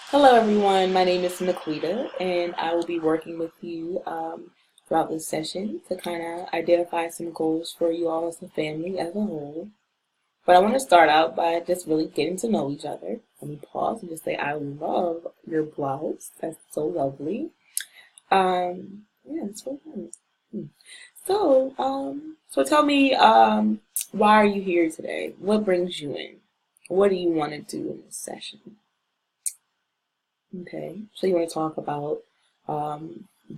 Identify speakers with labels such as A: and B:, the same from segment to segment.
A: Hello, everyone. My name is Naquita, and I will be working with you throughout this session to kind of identify some goals for you all as a family as a whole. But I want to start out by just really getting to know each other. Let me pause and just say, I love your blouse. That's so lovely. Yeah, it's so nice. So tell me, why are you here today? What brings you in? What do you want to do in this session? Okay, so you want to talk about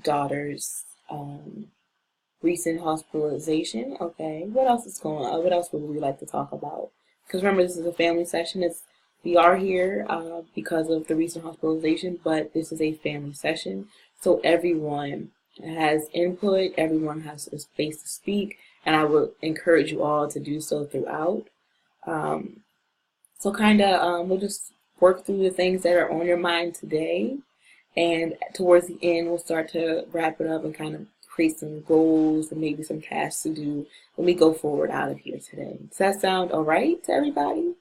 A: daughter's recent hospitalization. Okay, what else is going on? What else would we like to talk about? Because remember, this is a family session. We are here because of the recent hospitalization, but this is a family session, so everyone has input. Everyone has a space to speak, and I would encourage you all to do so throughout. Um, so we'll just work through the things that are on your mind today. And towards the end, we'll start to wrap it up and kind of create some goals and maybe some tasks to do when we go forward out of here today. Does that sound all right to everybody?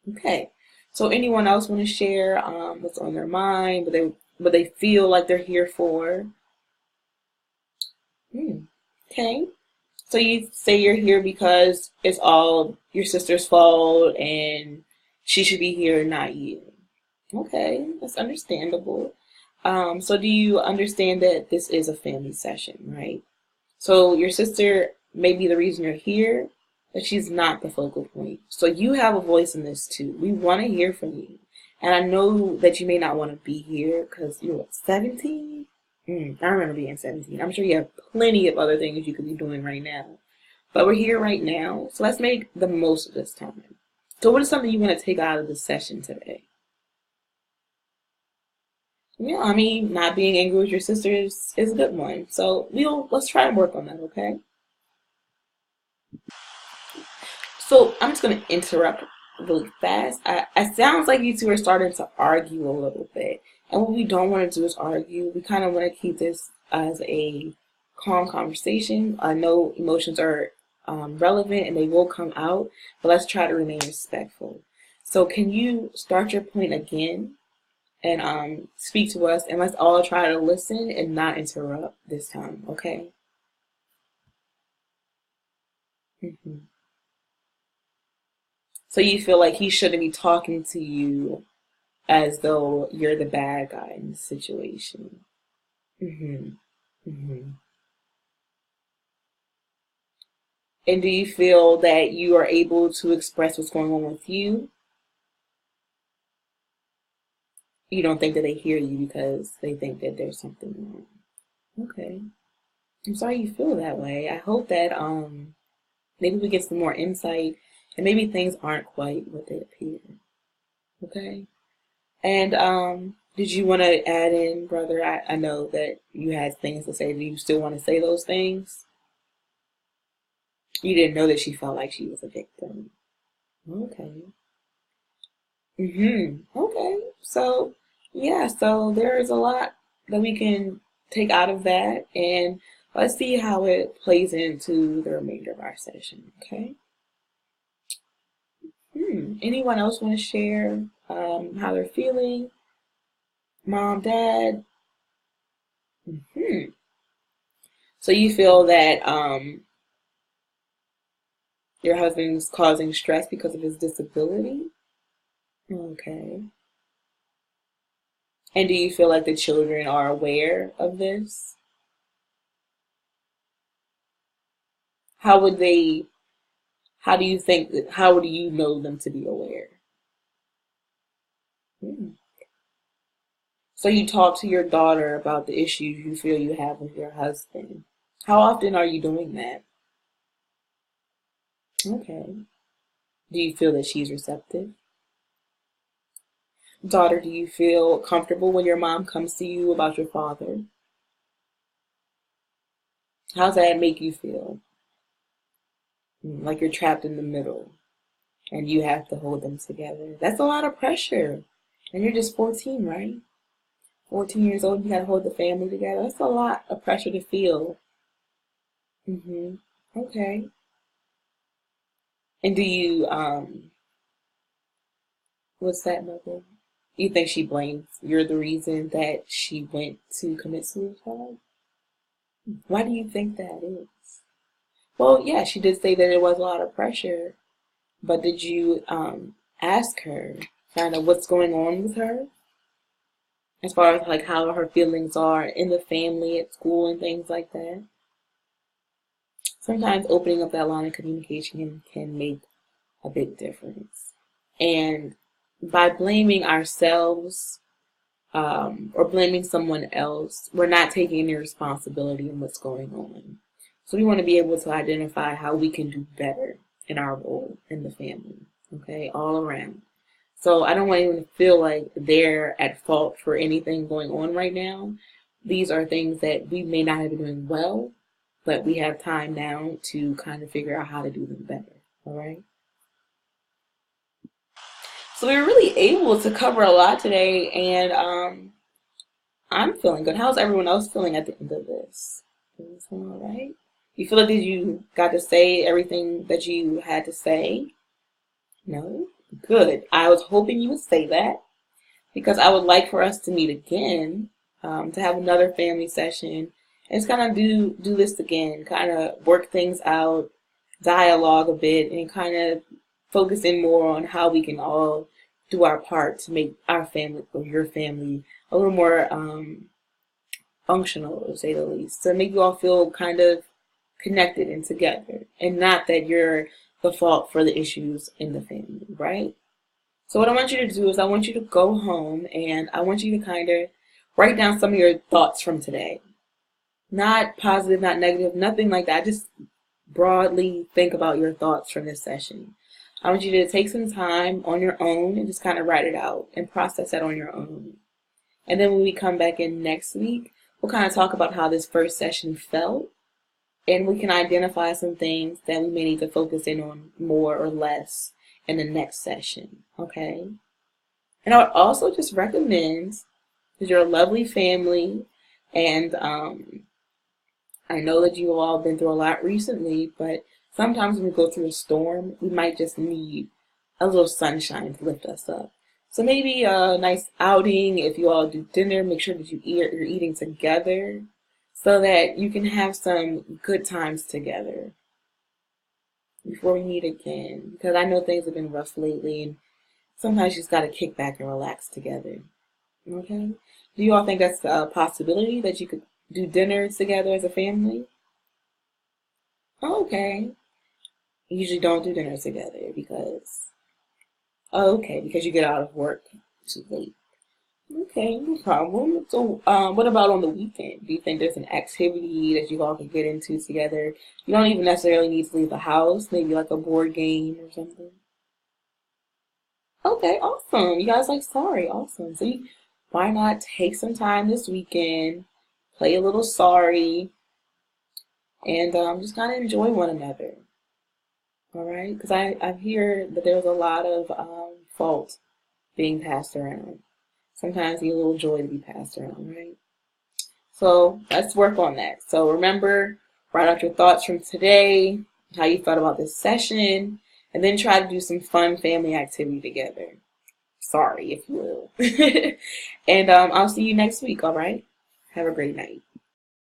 A: Okay. So anyone else want to share what's on their mind, what they feel like they're here for? Hmm. Okay. So you say you're here because it's all your sister's fault and she should be here, not you. Okay, that's understandable. So do you understand that this is a family session, right? So your sister may be the reason you're here, but she's not the focal point. So you have a voice in this too. We want to hear from you. And I know that you may not want to be here because you're what, 17? I remember being 17. I'm sure you have plenty of other things you could be doing right now. But we're here right now, so let's make the most of this time. So what is something you want to take out of this session today? Yeah, I mean, not being angry with your sister is a good one. So let's try and work on that, okay? So I'm just gonna interrupt really fast. I sounds like you two are starting to argue a little bit. And what we don't want to do is argue. We kind of want to keep this as a calm conversation. I know emotions are relevant and they will come out, but let's try to remain respectful. So can you start your point again and speak to us, and let's all try to listen and not interrupt this time, okay? hmm So you feel like he shouldn't be talking to you as though you're the bad guy in the situation. hmm hmm And do you feel that you are able to express what's going on with you? You don't think that they hear you because they think that there's something wrong. Okay. I'm sorry you feel that way. I hope that maybe we get some more insight and maybe things aren't quite what they appear. Okay. And did you want to add in, brother? I know that you had things to say. Do you still want to say those things? You didn't know that she felt like she was a victim. Okay. Okay. So, yeah, so there is a lot that we can take out of that, and let's see how it plays into the remainder of our session. Okay. Anyone else want to share how they're feeling? Mom, dad? Hmm. So you feel that your husband's causing stress because of his disability? Okay. And do you feel like the children are aware of this? How would they, how do you think that, how do you know them to be aware? Hmm. So you talk to your daughter about the issues you feel you have with your husband. How often are you doing that? Okay. Do you feel that she's receptive? Daughter, do you feel comfortable when your mom comes to you about your father? How's that make you feel? Like you're trapped in the middle and you have to hold them together. That's a lot of pressure. And you're just 14, right? 14 years old, you gotta hold the family together. That's a lot of pressure to feel. hmm Okay. And do you, what's that, mother? You think she blames you're the reason that she went to commit suicide? Why do you think that is? Well, yeah, she did say that there was a lot of pressure, but did you ask her kind of what's going on with her? As far as like how her feelings are in the family, at school, and things like that. Sometimes opening up that line of communication can make a big difference. And by blaming ourselves or blaming someone else, we're not taking any responsibility in what's going on. So we want to be able to identify how we can do better in our role in the family, okay, all around. So I don't want anyone to feel like they're at fault for anything going on right now. These are things that we may not have been doing well, but we have time now to kind of figure out how to do them better, all right? So we were really able to cover a lot today, and I'm feeling good. How's everyone else feeling at the end of this? Is this all right? You feel like you got to say everything that you had to say? No? Good. I was hoping you would say that because I would like for us to meet again, to have another family session, and just kind of do this again, kind of work things out, dialogue a bit, and kind of focus in more on how we can all do our part to make our family or your family a little more functional, to say the least, to make you all feel kind of connected and together, and not that you're the fault for the issues in the family, right? So what I want you to do is I want you to go home and I want you to kind of write down some of your thoughts from today. Not positive, not negative, nothing like that. Just broadly think about your thoughts from this session. I want you to take some time on your own and just kind of write it out and process that on your own. And then when we come back in next week, we'll kind of talk about how this first session felt. And we can identify some things that we may need to focus in on more or less in the next session, okay? And I would also just recommend, because you're a lovely family, and I know that you've all been through a lot recently, but sometimes when we go through a storm, we might just need a little sunshine to lift us up. So maybe a nice outing, if you all do dinner, make sure that you're eating together, so that you can have some good times together before we meet again. Because I know things have been rough lately, and sometimes you just got to kick back and relax together. Okay? Do you all think that's a possibility, that you could do dinner together as a family? Okay. You usually don't do dinner together because... Okay, because you get out of work too late. Okay, no problem. So, what about on the weekend? Do you think there's an activity that you all can get into together? You don't even necessarily need to leave the house. Maybe like a board game or something. Okay, awesome. You guys like Sorry. Awesome. So, why not take some time this weekend, play a little Sorry, and just kind of enjoy one another. All right? Because I hear that there's a lot of fault being passed around. Sometimes you need a little joy to be passed around, right? So let's work on that. So remember, write out your thoughts from today, how you felt about this session, and then try to do some fun family activity together. Sorry, if you will. And I'll see you next week, all right? Have a great night.